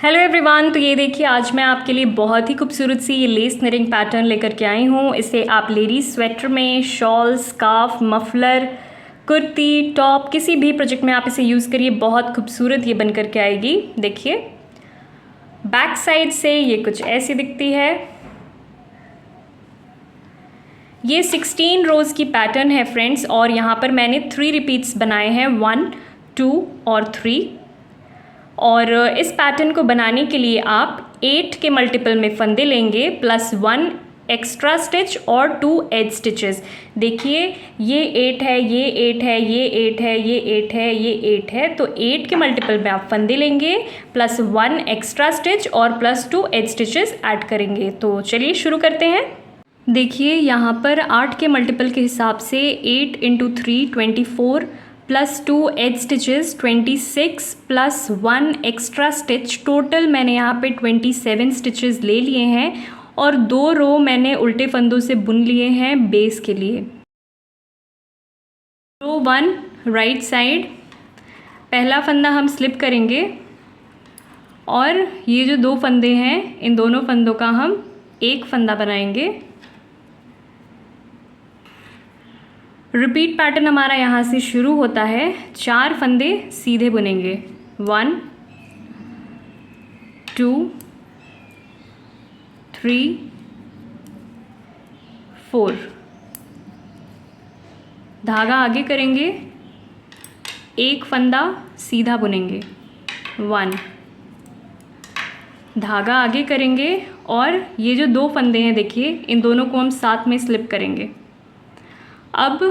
Hello everyone. तो ये देखिए, आज मैं आपके लिए बहुत ही खूबसूरत सी ये लेस निरिंग पैटर्न लेकर के आई हूँ। इसे आप लेडीज स्वेटर में, shawl, scarf, muffler, kurti, top, किसी भी प्रोजेक्ट में आप इसे यूज़ करिए। बहुत खूबसूरत ये बन कर के आएगी। देखिए, बैक साइड से ये कुछ ऐसी दिखती है। ये 16 रोज़ की पैटर्न है फ्रेंड्स, और यहाँ पर मैंने 3 रिपीट्स बनाए हैं, 1, 2 और 3। और इस पैटर्न को बनाने के लिए आप 8 के मल्टीपल में फंदे लेंगे प्लस 1 एक्स्ट्रा स्टिच और 2 एज स्टिचेस। देखिए, ये 8 है, ये 8 है, ये 8 है, ये 8 है, ये 8 है। तो 8 के मल्टीपल में आप फंदे लेंगे प्लस 1 एक्स्ट्रा स्टिच और प्लस 2 एज स्टिचेस ऐड करेंगे। तो चलिए शुरू करते हैं। देखिए, यहाँ पर 8 के मल्टीपल के हिसाब से 8 into 3 24 plus 2 edge stitches 26 plus 1 extra stitch, total मैंने यहाँ पे 27 स्टिचेस ले लिए हैं। और 2 रो मैंने उल्टे फंदों से बुन लिए हैं बेस के लिए। रो 1 राइट साइड, पहला फंदा हम स्लिप करेंगे और ये जो 2 फंदे हैं, इन दोनों फंदों का हम एक फंदा बनाएंगे। रिपीट पैटर्न हमारा यहाँ से शुरू होता है। 4 फंदे सीधे बुनेंगे, 1 2 3 4। धागा आगे करेंगे, एक फंदा सीधा बुनेंगे, 1। धागा आगे करेंगे और ये जो 2 फंदे हैं, देखिए, इन दोनों को हम साथ में स्लिप करेंगे। अब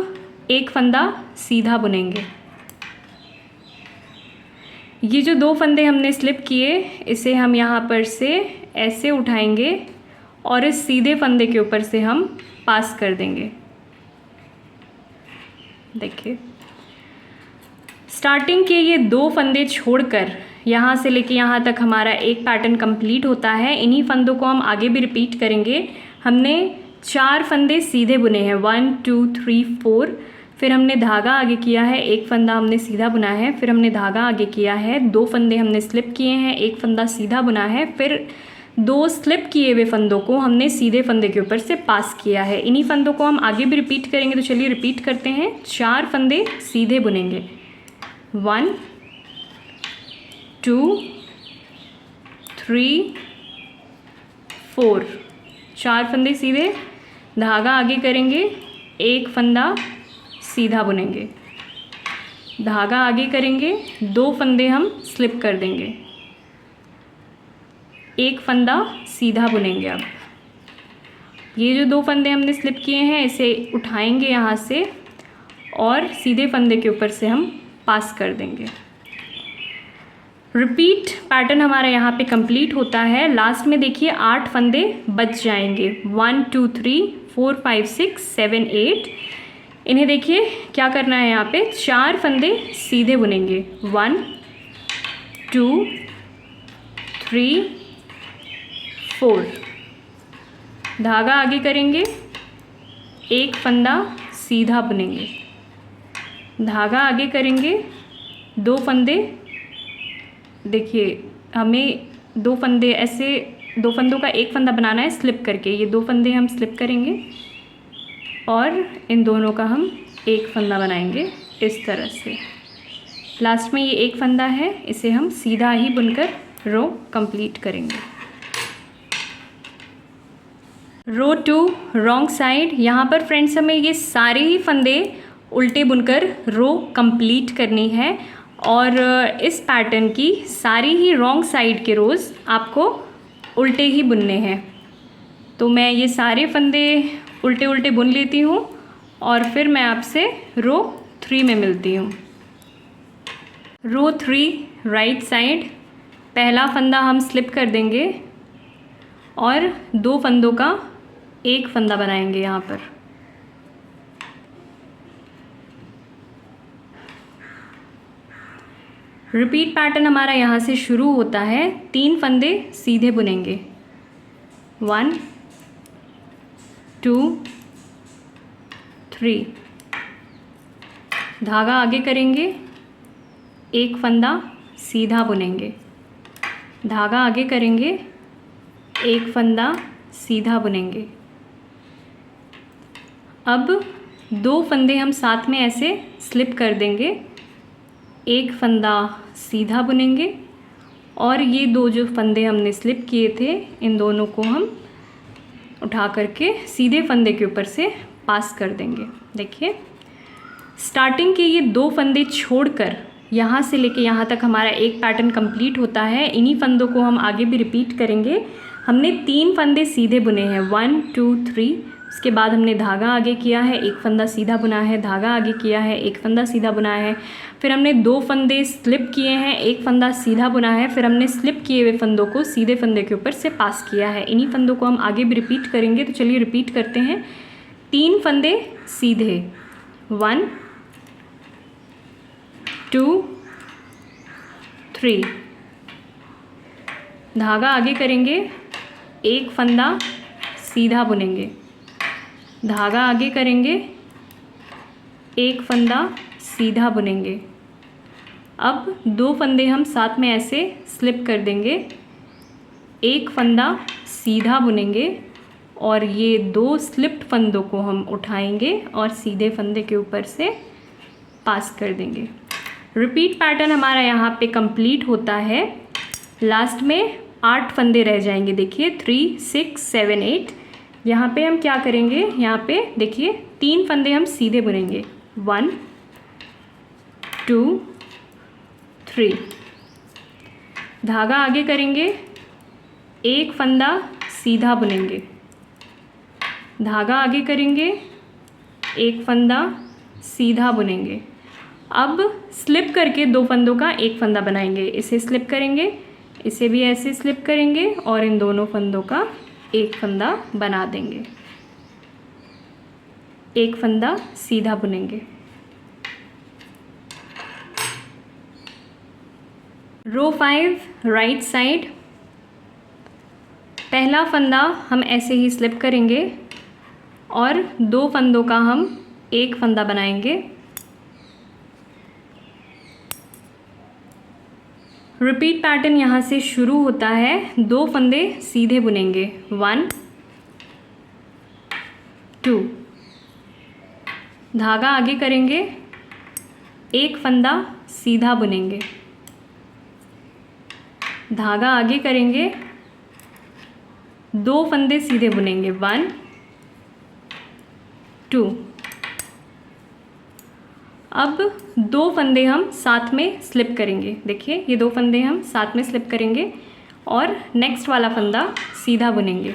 एक फंदा सीधा बुनेंगे। ये जो 2 फंदे हमने स्लिप किए, इसे हम यहाँ पर से ऐसे उठाएंगे और इस सीधे फंदे के ऊपर से हम पास कर देंगे। देखिए, स्टार्टिंग के ये 2 फंदे छोड़कर यहाँ से लेके यहाँ तक हमारा एक पैटर्न कंप्लीट होता है। इन्हीं फंदों को हम आगे भी रिपीट करेंगे। हमने 4 फंदे सीधे बुने हैं, 1 2 3 4। फिर हमने धागा आगे किया है, एक फंदा हमने सीधा बुना है। फिर हमने धागा आगे किया है, 2 फंदे हमने स्लिप किए हैं, एक फंदा सीधा बुना है। फिर 2 स्लिप किए हुए फंदों को हमने सीधे फंदे के ऊपर से पास किया है। इन्हीं फंदों को हम आगे भी रिपीट करेंगे। तो चलिए रिपीट करते हैं। 4 फंदे सीधे बुनेंगे, 1 2 3 4। 4 फंदे सीधे, धागा आगे करेंगे, एक फंदा सीधा बुनेंगे, धागा आगे करेंगे, 2 फंदे हम स्लिप कर देंगे, एक फंदा सीधा बुनेंगे। अब ये जो 2 फंदे हमने स्लिप किए हैं, इसे उठाएंगे यहाँ से और सीधे फंदे के ऊपर से हम पास कर देंगे। रिपीट पैटर्न हमारा यहाँ पे कंप्लीट होता है। लास्ट में देखिए 8 फंदे बच जाएंगे, 1 2 3 4 5 6 7 8। इन्हें देखिए क्या करना है, यहाँ पे 4 फंदे सीधे बुनेंगे, 1 2 3 4। धागा आगे करेंगे, एक फंदा सीधा बुनेंगे, धागा आगे करेंगे, 2 फंदे, देखिए हमें 2 फंदे ऐसे, 2 फंदों का एक फंदा बनाना है स्लिप करके। ये 2 फंदे हम स्लिप करेंगे और इन दोनों का हम एक फंदा बनाएंगे इस तरह से। लास्ट में ये एक फंदा है, इसे हम सीधा ही बुनकर रो कंप्लीट करेंगे। रो 2 रॉन्ग साइड, यहाँ पर फ्रेंड्स हमें ये सारे ही फंदे उल्टे बुनकर रो कंप्लीट करनी है। और इस पैटर्न की सारी ही रॉन्ग साइड के रोज़ आपको उल्टे ही बुनने हैं। तो मैं ये सारे फंदे उल्टे उल्टे बुन लेती हूँ और फिर मैं आपसे रो 3 में मिलती हूँ। रो 3 राइट साइड, पहला फंदा हम स्लिप कर देंगे और 2 फंदों का एक फंदा बनाएंगे यहाँ पर। रिपीट पैटर्न हमारा यहाँ से शुरू होता है। 3 फंदे सीधे बुनेंगे, 1 2 3। धागा आगे करेंगे, एक फंदा सीधा बुनेंगे, धागा आगे करेंगे, एक फंदा सीधा बुनेंगे। अब 2 फंदे हम साथ में ऐसे स्लिप कर देंगे, एक फंदा सीधा बुनेंगे और ये 2 जो फंदे हमने स्लिप किए थे इन दोनों को हम उठा करके सीधे फंदे के ऊपर से पास कर देंगे। देखिए स्टार्टिंग के ये 2 फंदे छोड़कर यहाँ से लेके यहाँ तक हमारा एक पैटर्न कंप्लीट होता है। इन्हीं फंदों को हम आगे भी रिपीट करेंगे। हमने 3 फंदे सीधे बुने हैं, 1 2 3। उसके बाद हमने धागा आगे किया है, एक फंदा सीधा बुना है, धागा आगे किया है, एक फंदा सीधा बुना है। फिर हमने 2 फंदे स्लिप किए हैं, एक फंदा सीधा बुना है। फिर हमने स्लिप किए हुए फंदों को सीधे फंदे के ऊपर से पास किया है। इन्हीं फंदों को हम आगे भी रिपीट करेंगे। तो चलिए रिपीट करते हैं। 3 फंदे सीधे, 1 2 3। धागा आगे करेंगे, एक फंदा सीधा बुनेंगे, धागा आगे करेंगे, एक फंदा सीधा बुनेंगे। अब 2 फंदे हम साथ में ऐसे स्लिप कर देंगे, एक फंदा सीधा बुनेंगे और ये 2 स्लिप्ड फंदों को हम उठाएंगे और सीधे फंदे के ऊपर से पास कर देंगे। रिपीट पैटर्न हमारा यहाँ पे कंप्लीट होता है। लास्ट में 8 फंदे रह जाएंगे। देखिए 3 6 7 8। यहाँ पे हम क्या करेंगे, यहाँ पे देखिए 3 फंदे हम सीधे बुनेंगे, 1 2 3। धागा आगे करेंगे, एक फंदा सीधा बुनेंगे, धागा आगे करेंगे, एक फंदा सीधा बुनेंगे। अब स्लिप करके 2 फंदों का एक फंदा बनाएंगे। इसे स्लिप करेंगे, इसे भी ऐसे स्लिप करेंगे और इन दोनों फंदों का एक फंदा बना देंगे, एक फंदा सीधा बुनेंगे। रो 5 राइट साइड, पहला फंदा हम ऐसे ही स्लिप करेंगे और 2 फंदों का हम एक फंदा बनाएंगे। रिपीट पैटर्न यहाँ से शुरू होता है। 2 फंदे सीधे बुनेंगे, 1 2। धागा आगे करेंगे, एक फंदा सीधा बुनेंगे, धागा आगे करेंगे, 2 फंदे सीधे बुनेंगे, 1 2। अब 2 फंदे हम साथ में स्लिप करेंगे। देखिए ये 2 फंदे हम साथ में स्लिप करेंगे और नेक्स्ट वाला फंदा सीधा बुनेंगे।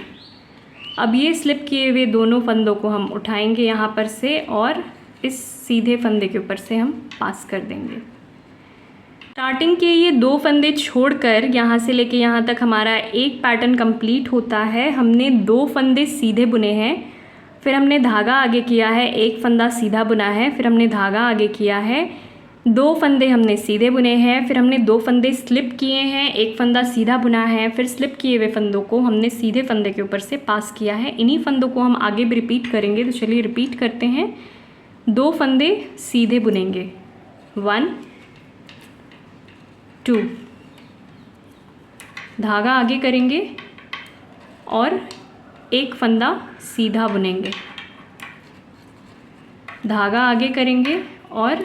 अब ये स्लिप किए हुए दोनों फंदों को हम उठाएंगे यहाँ पर से और इस सीधे फंदे के ऊपर से हम पास कर देंगे। स्टार्टिंग के ये 2 फंदे छोड़कर यहाँ से लेके यहाँ तक हमारा एक पैटर्न कंप्लीट होता है। हमने 2 फंदे सीधे बुने हैं, फिर हमने धागा आगे किया है, एक फंदा सीधा बुना है, फिर हमने धागा आगे किया है, 2 फंदे हमने सीधे बुने हैं, फिर हमने 2 फंदे स्लिप किए हैं, एक फंदा सीधा बुना है, फिर स्लिप किए हुए फंदों को हमने सीधे फंदे के ऊपर से पास किया है। इन्हीं फंदों को हम आगे भी रिपीट करेंगे। तो चलिए रिपीट करते हैं। 2 फंदे सीधे बुनेंगे, 1 2। धागा आगे करेंगे और एक फंदा सीधा बुनेंगे, धागा आगे करेंगे और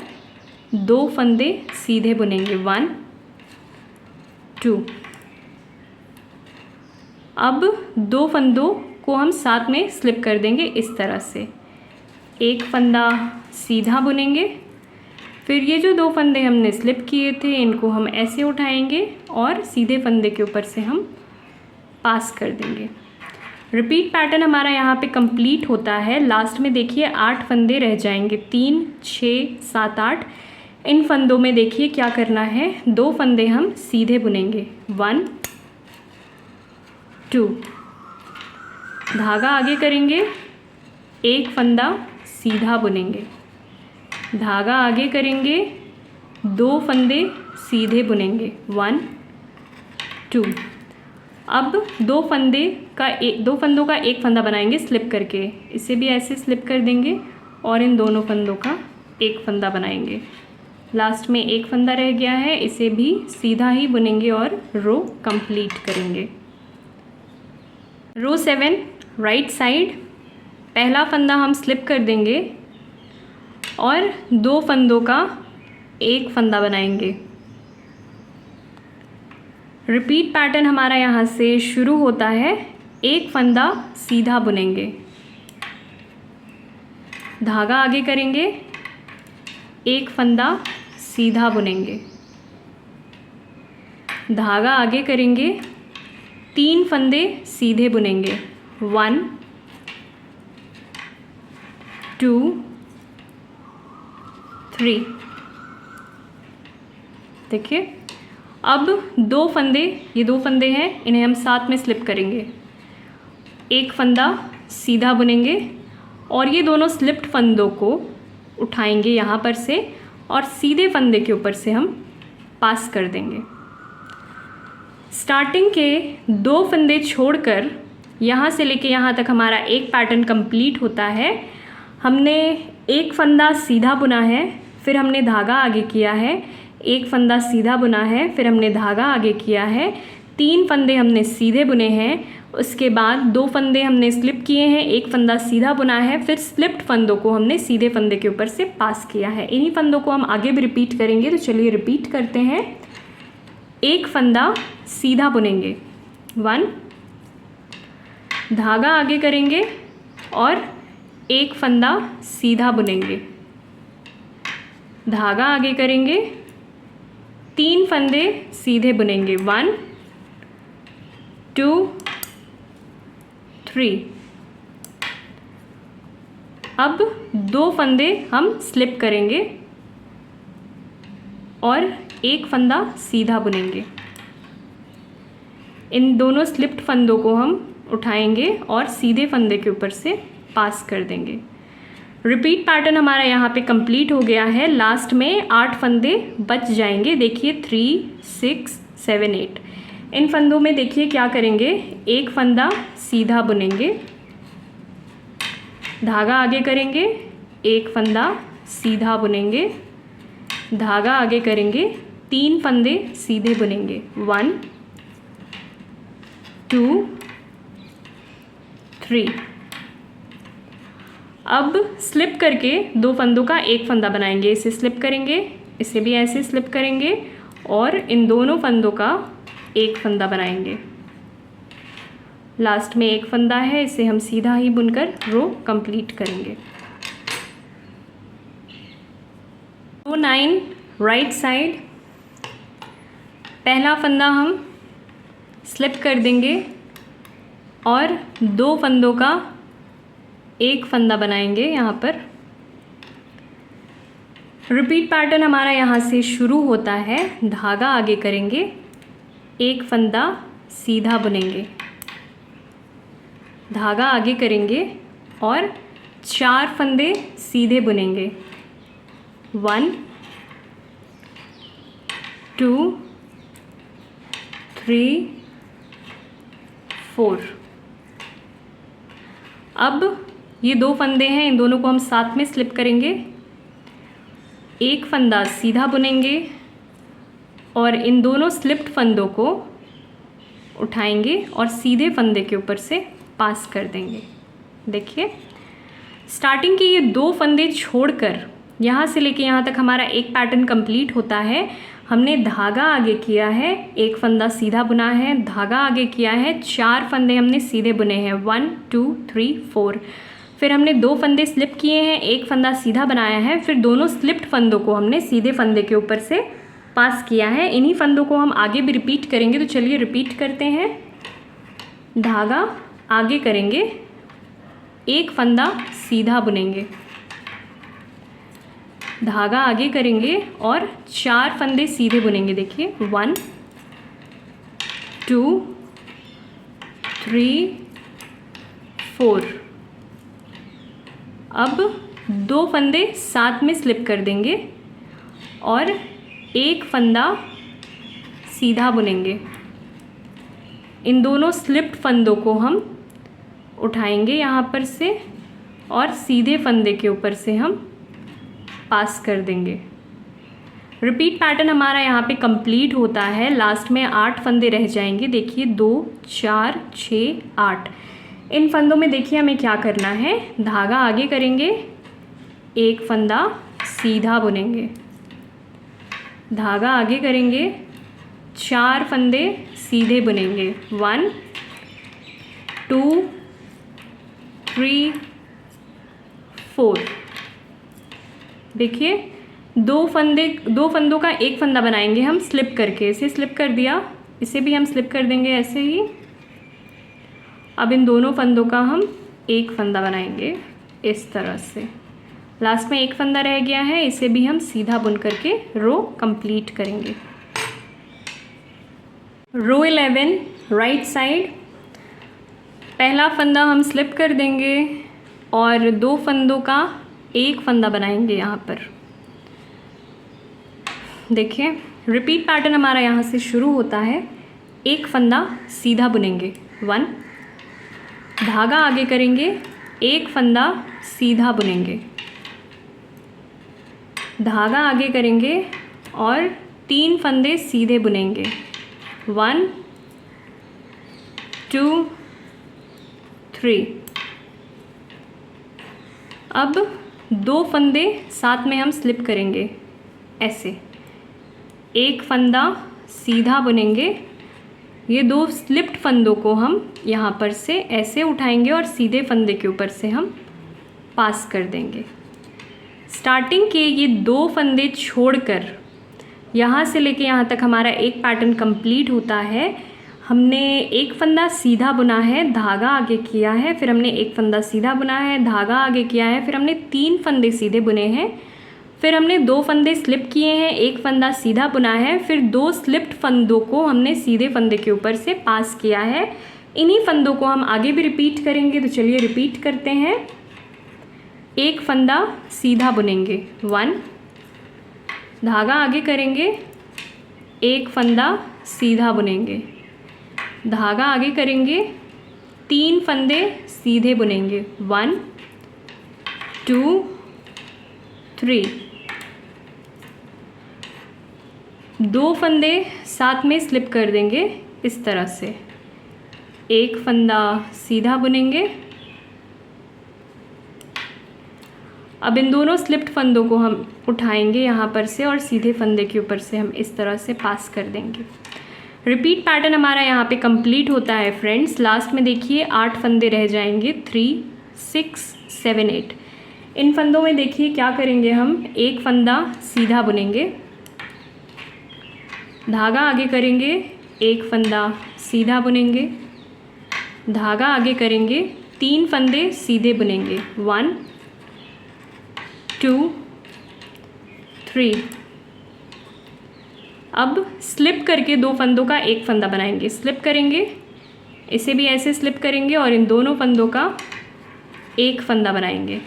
2 फंदे सीधे बुनेंगे, 1 2। अब 2 फंदों को हम साथ में स्लिप कर देंगे इस तरह से, एक फंदा सीधा बुनेंगे, फिर ये जो 2 फंदे हमने स्लिप किए थे इनको हम ऐसे उठाएंगे और सीधे फंदे के ऊपर से हम पास कर देंगे। रिपीट पैटर्न हमारा यहाँ पे कंप्लीट होता है। लास्ट में देखिए 8 फंदे रह जाएंगे, 3 6 7 8। इन फंदों में देखिए क्या करना है, 2 फंदे हम सीधे बुनेंगे, 1 2। धागा आगे करेंगे, एक फंदा सीधा बुनेंगे, धागा आगे करेंगे, 2 फंदे सीधे बुनेंगे, 1 2। अब 2 फंदों का एक फंदा बनाएंगे स्लिप करके, इसे भी ऐसे स्लिप कर देंगे और इन दोनों फंदों का एक फंदा बनाएंगे। लास्ट में एक फंदा रह गया है, इसे भी सीधा ही बुनेंगे और रो कंप्लीट करेंगे। रो 7 राइट साइड, पहला फंदा हम स्लिप कर देंगे और 2 फंदों का एक फंदा बनाएंगे। रिपीट पैटर्न हमारा यहाँ से शुरू होता है, एक फंदा सीधा बुनेंगे, धागा आगे करेंगे, एक फंदा सीधा बुनेंगे, धागा आगे करेंगे, 3 फंदे सीधे बुनेंगे, 1 2 3। देखिए अब 2 फंदे, ये 2 फंदे हैं, इन्हें हम साथ में स्लिप करेंगे, एक फंदा सीधा बुनेंगे और ये दोनों स्लिप्ड फंदों को उठाएंगे यहाँ पर से और सीधे फंदे के ऊपर से हम पास कर देंगे। स्टार्टिंग के 2 फंदे छोड़कर यहाँ से लेके यहाँ तक हमारा एक पैटर्न कंप्लीट होता है। हमने एक फंदा सीधा बुना है, फिर हमने धागा आगे किया है, एक फंदा सीधा बुना है, फिर हमने धागा आगे किया है, 3 फंदे हमने सीधे बुने हैं, उसके बाद 2 फंदे हमने स्लिप किए हैं, एक फंदा सीधा बुना है, फिर स्लिप्ड फंदों को हमने सीधे फंदे के ऊपर से पास किया है। इन्हीं फंदों को हम आगे भी रिपीट करेंगे, तो चलिए रिपीट करते हैं। एक फंदा सीधा बुनेंगे, 1, धागा आगे करेंगे और एक फंदा सीधा बुनेंगे, धागा आगे करेंगे, 3 फंदे सीधे बुनेंगे, 1 2 3। अब 2 फंदे हम स्लिप करेंगे और एक फंदा सीधा बुनेंगे। इन दोनों स्लिप्ड फंदों को हम उठाएंगे और सीधे फंदे के ऊपर से पास कर देंगे। रिपीट पैटर्न हमारा यहाँ पे कंप्लीट हो गया है। लास्ट में 8 फंदे बच जाएंगे। देखिए 3 6 7 8। इन फंदों में देखिए क्या करेंगे, एक फंदा सीधा बुनेंगे, धागा आगे करेंगे, एक फंदा सीधा बुनेंगे, धागा आगे करेंगे, 3 फंदे सीधे बुनेंगे, 1 2 3। अब स्लिप करके 2 फंदों का एक फंदा बनाएंगे। इसे स्लिप करेंगे, इसे भी ऐसे स्लिप करेंगे और इन दोनों फंदों का एक फंदा बनाएंगे। लास्ट में एक फंदा है, इसे हम सीधा ही बुनकर रो कंप्लीट करेंगे। रो 9 राइट साइड, पहला फंदा हम स्लिप कर देंगे और 2 फंदों का एक फंदा बनाएंगे यहाँ पर। रिपीट पैटर्न हमारा यहाँ से शुरू होता है, धागा आगे करेंगे, एक फंदा सीधा बुनेंगे, धागा आगे करेंगे और 4 फंदे सीधे बुनेंगे, 1 2 3 4। अब ये 2 फंदे हैं, इन दोनों को हम साथ में स्लिप करेंगे, एक फंदा सीधा बुनेंगे और इन दोनों स्लिप्ड फंदों को उठाएंगे और सीधे फंदे के ऊपर से पास कर देंगे। देखिए स्टार्टिंग के ये 2 फंदे छोड़कर यहाँ से लेके यहाँ तक हमारा एक पैटर्न कंप्लीट होता है। हमने धागा आगे किया है, एक फंदा सीधा बुना है, धागा आगे किया है, 4 फंदे हमने सीधे बुने हैं, 1 2 3 4। फिर हमने 2 फंदे स्लिप किए हैं, एक फंदा सीधा बनाया है, फिर दोनों स्लिप्ड फंदों को हमने सीधे फंदे के ऊपर से पास किया है। इन्हीं फंदों को हम आगे भी रिपीट करेंगे, तो चलिए रिपीट करते हैं। धागा आगे करेंगे, एक फंदा सीधा बुनेंगे, धागा आगे करेंगे और 4 फंदे सीधे बुनेंगे। देखिए 1 2 3 4। अब 2 फंदे साथ में स्लिप कर देंगे और एक फंदा सीधा बुनेंगे। इन दोनों स्लिप्ड फंदों को हम उठाएंगे यहाँ पर से और सीधे फंदे के ऊपर से हम पास कर देंगे। रिपीट पैटर्न हमारा यहाँ पे कंप्लीट होता है। लास्ट में 8 फंदे रह जाएंगे। देखिए 2 4 6 8। इन फंदों में देखिए हमें क्या करना है, धागा आगे करेंगे, एक फंदा सीधा बुनेंगे, धागा आगे करेंगे, 4 फंदे सीधे बुनेंगे, 1 2 3 4। देखिए दो फंदों का एक फंदा बनाएंगे हम स्लिप करके, इसे स्लिप कर दिया, इसे भी हम स्लिप कर देंगे ऐसे ही। अब इन दोनों फंदों का हम एक फंदा बनाएंगे इस तरह से। लास्ट में एक फंदा रह गया है, इसे भी हम सीधा बुन करके रो कंप्लीट करेंगे। रो 11 राइट साइड, पहला फंदा हम स्लिप कर देंगे और 2 फंदों का एक फंदा बनाएंगे यहाँ पर। देखिए रिपीट पैटर्न हमारा यहाँ से शुरू होता है। एक फंदा सीधा बुनेंगे, 1, धागा आगे करेंगे, एक फंदा सीधा बुनेंगे, धागा आगे करेंगे और 3 फंदे सीधे बुनेंगे, 1 2 3। अब 2 फंदे साथ में हम स्लिप करेंगे ऐसे, एक फंदा सीधा बुनेंगे, ये 2 स्लिप्ड फंदों को हम यहाँ पर से ऐसे उठाएंगे और सीधे फंदे के ऊपर से हम पास कर देंगे। स्टार्टिंग के ये 2 फंदे छोड़कर यहाँ से लेके यहाँ तक हमारा एक पैटर्न कंप्लीट होता है। हमने एक फंदा सीधा बुना है, धागा आगे किया है, फिर हमने एक फंदा सीधा बुना है, धागा आगे किया है, फिर हमने 3 फंदे सीधे बुने हैं, फिर हमने 2 फंदे स्लिप किए हैं, एक फंदा सीधा बुना है, फिर 2 स्लिप्ड फंदों को हमने सीधे फंदे के ऊपर से पास किया है। इन्हीं फंदों को हम आगे भी रिपीट करेंगे, तो चलिए रिपीट करते हैं। एक फंदा सीधा बुनेंगे, 1, धागा आगे करेंगे, एक फंदा सीधा बुनेंगे, धागा आगे करेंगे, 3 फंदे सीधे बुनेंगे, 1 2 3। 2 फंदे साथ में स्लिप कर देंगे इस तरह से, एक फंदा सीधा बुनेंगे। अब इन दोनों स्लिप्ड फंदों को हम उठाएंगे यहाँ पर से और सीधे फंदे के ऊपर से हम इस तरह से पास कर देंगे। रिपीट पैटर्न हमारा यहाँ पे कंप्लीट होता है फ्रेंड्स। लास्ट में देखिए 8 फंदे रह जाएंगे, 3 6 7 8। इन फंदों में देखिए क्या करेंगे हम, एक फंदा सीधा बुनेंगे, धागा आगे करेंगे, एक फंदा सीधा बुनेंगे, धागा आगे करेंगे, 3 फंदे सीधे बुनेंगे, 1 2 3। अब स्लिप करके 2 फंदों का एक फंदा बनाएंगे, स्लिप करेंगे, इसे भी ऐसे स्लिप करेंगे और इन दोनों फंदों का एक फंदा बनाएंगे।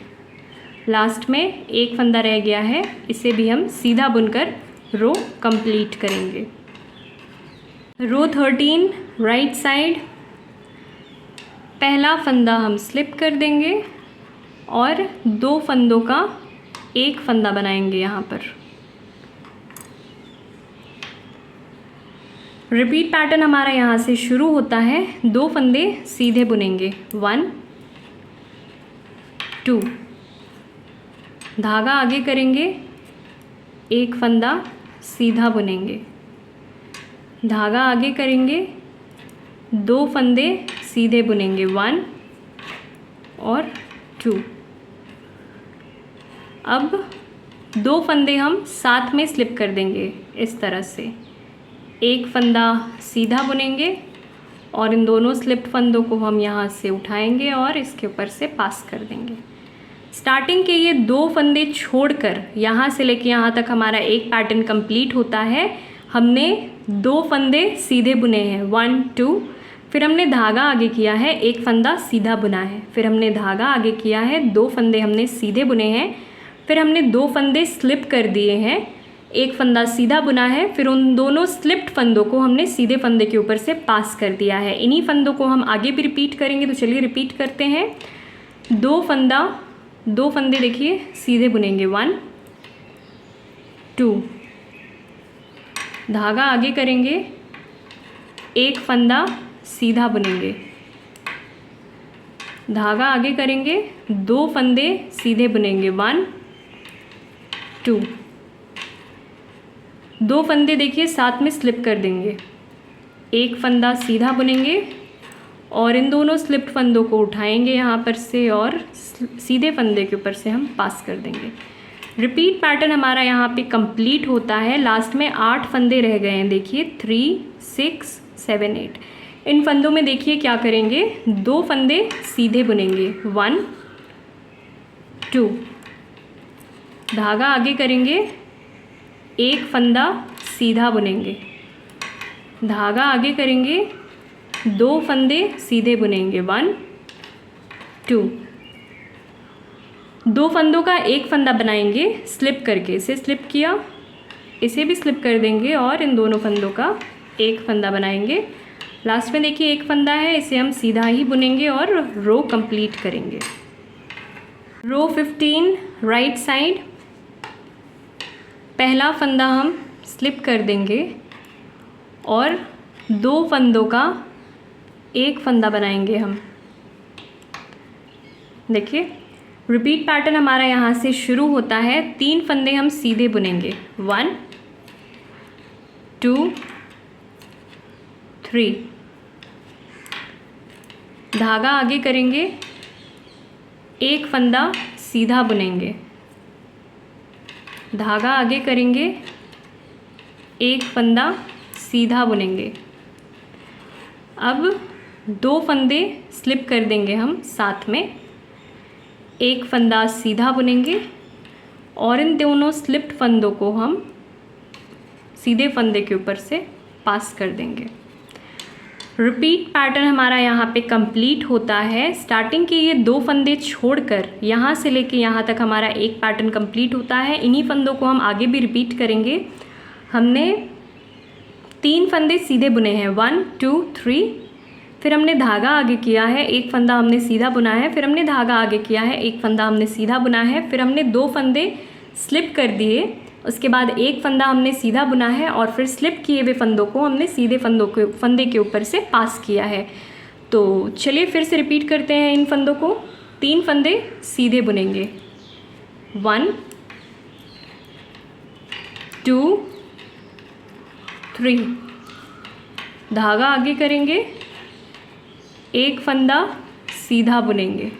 लास्ट में एक फंदा रह गया है, इसे भी हम सीधा बुनकर रो कंप्लीट करेंगे। रो 13 राइट साइड, पहला फंदा हम स्लिप कर देंगे और 2 फंदों का एक फंदा बनाएंगे यहाँ पर। रिपीट पैटर्न हमारा यहाँ से शुरू होता है। 2 फंदे सीधे बुनेंगे, 1 2, धागा आगे करेंगे, एक फंदा सीधा बुनेंगे, धागा आगे करेंगे, 2 फंदे सीधे बुनेंगे, 1 और 2। अब 2 फंदे हम साथ में स्लिप कर देंगे इस तरह से, एक फंदा सीधा बुनेंगे और इन दोनों स्लिप्ड फंदों को हम यहाँ से उठाएंगे और इसके ऊपर से पास कर देंगे। स्टार्टिंग के ये 2 फंदे छोड़कर यहाँ से लेके यहाँ तक हमारा एक पैटर्न कंप्लीट होता है। हमने 2 फंदे सीधे बुने हैं, 1 2, फिर हमने धागा आगे किया है, एक फंदा सीधा बुना है, फिर हमने धागा आगे किया है, 2 फंदे हमने सीधे बुने हैं, फिर हमने 2 फंदे स्लिप कर दिए हैं, एक फंदा सीधा बुना है, फिर उन दोनों स्लिप्ड फंदों को हमने सीधे फंदे के ऊपर से पास कर दिया है। इन्हीं फंदों को हम आगे भी रिपीट करेंगे, तो चलिए रिपीट करते हैं। 2 फंदे देखिए सीधे बुनेंगे, 1 2, धागा आगे करेंगे, एक फंदा सीधा बुनेंगे, धागा आगे करेंगे, 2 फंदे सीधे बुनेंगे, 1 2, 2 फंदे देखिए साथ में स्लिप कर देंगे, एक फंदा सीधा बुनेंगे और इन दोनों स्लिप्ड फंदों को उठाएंगे यहाँ पर से और सीधे फंदे के ऊपर से हम पास कर देंगे। रिपीट पैटर्न हमारा यहाँ पे कंप्लीट होता है। लास्ट में 8 फंदे रह गए हैं, देखिए 3 6 7 8। इन फंदों में देखिए क्या करेंगे, 2 फंदे सीधे बुनेंगे, 1 2, धागा आगे करेंगे, एक फंदा सीधा बुनेंगे, धागा आगे करेंगे, 2 फंदे सीधे बुनेंगे, 1 2, 2 फंदों का एक फंदा बनाएंगे स्लिप करके, इसे स्लिप किया, इसे भी स्लिप कर देंगे और इन दोनों फंदों का एक फंदा बनाएंगे। लास्ट में देखिए एक फंदा है, इसे हम सीधा ही बुनेंगे और रो कंप्लीट करेंगे। रो 15 राइट साइड, पहला फंदा हम स्लिप कर देंगे और 2 फंदों का एक फंदा बनाएंगे हम। देखिए रिपीट पैटर्न हमारा यहाँ से शुरू होता है। 3 फंदे हम सीधे बुनेंगे, 1 2 3, धागा आगे करेंगे, एक फंदा सीधा बुनेंगे, धागा आगे करेंगे, एक फंदा सीधा बुनेंगे। अब 2 फंदे स्लिप कर देंगे हम साथ में, एक फंदा सीधा बुनेंगे और इन दोनों स्लिप्ड फंदों को हम सीधे फंदे के ऊपर से पास कर देंगे। रिपीट पैटर्न हमारा यहाँ पे कंप्लीट होता है। स्टार्टिंग के ये 2 फंदे छोड़कर यहाँ से लेके यहाँ तक हमारा एक पैटर्न कंप्लीट होता है। इन्हीं फंदों को हम आगे भी रिपीट करेंगे। हमने 3 फंदे सीधे बुने हैं, 1 2 3, फिर हमने धागा आगे किया है, एक फंदा हमने सीधा बुना है, फिर हमने धागा आगे किया है, एक फंदा हमने सीधा बुना है, फिर हमने 2 फंदे स्लिप कर दिए, उसके बाद एक फंदा हमने सीधा बुना है और फिर स्लिप किए हुए फंदों को हमने सीधे फंदे के ऊपर से पास किया है। तो चलिए फिर से रिपीट करते हैं इन फंदों को। 3 फंदे सीधे बुनेंगे, 1 2 3, धागा आगे करेंगे, एक फंदा सीधा बुनेंगे,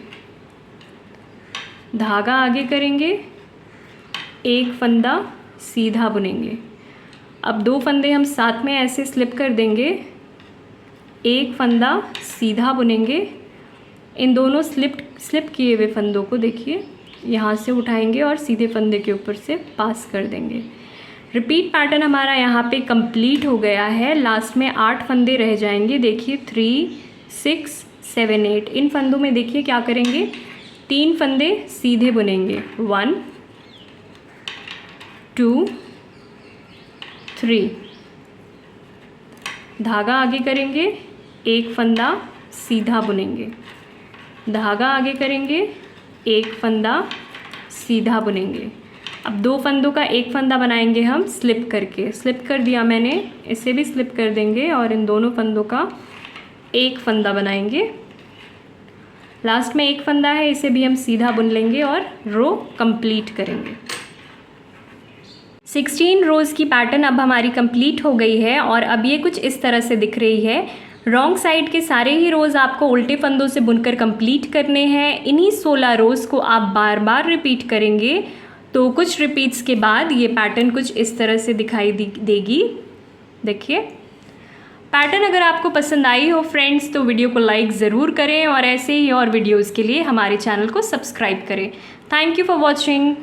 धागा आगे करेंगे, एक फंदा सीधा बुनेंगे। अब 2 फंदे हम साथ में ऐसे स्लिप कर देंगे, एक फंदा सीधा बुनेंगे, इन दोनों स्लिप किए हुए फंदों को देखिए यहाँ से उठाएंगे और सीधे फंदे के ऊपर से पास कर देंगे। रिपीट पैटर्न हमारा यहाँ पे कंप्लीट हो गया है। लास्ट में 8 फंदे रह जाएंगे, देखिए 3 6 7 8। इन फंदों में देखिए क्या करेंगे, 3 फंदे सीधे बुनेंगे, 1 2 3, धागा आगे करेंगे, एक फंदा सीधा बुनेंगे, धागा आगे करेंगे, एक फंदा सीधा बुनेंगे। अब 2 फंदों का एक फंदा बनाएंगे हम स्लिप करके, स्लिप कर दिया मैंने, इसे भी स्लिप कर देंगे और इन दोनों फंदों का एक फंदा बनाएंगे। लास्ट में एक फंदा है, इसे भी हम सीधा बुन लेंगे और रो कंप्लीट करेंगे। 16 रोज़ की पैटर्न अब हमारी कंप्लीट हो गई है और अब ये कुछ इस तरह से दिख रही है। रॉन्ग साइड के सारे ही रोज़ आपको उल्टे फंदों से बुनकर कंप्लीट करने हैं। इन्हीं 16 रोज़ को आप बार बार रिपीट करेंगे तो कुछ रिपीट्स के बाद ये पैटर्न कुछ इस तरह से दिखाई देगी। देखिए पैटर्न अगर आपको पसंद आई हो फ्रेंड्स तो वीडियो को लाइक ज़रूर करें और ऐसे ही और वीडियोज़ के लिए हमारे चैनल को सब्सक्राइब करें। Thank you for watching.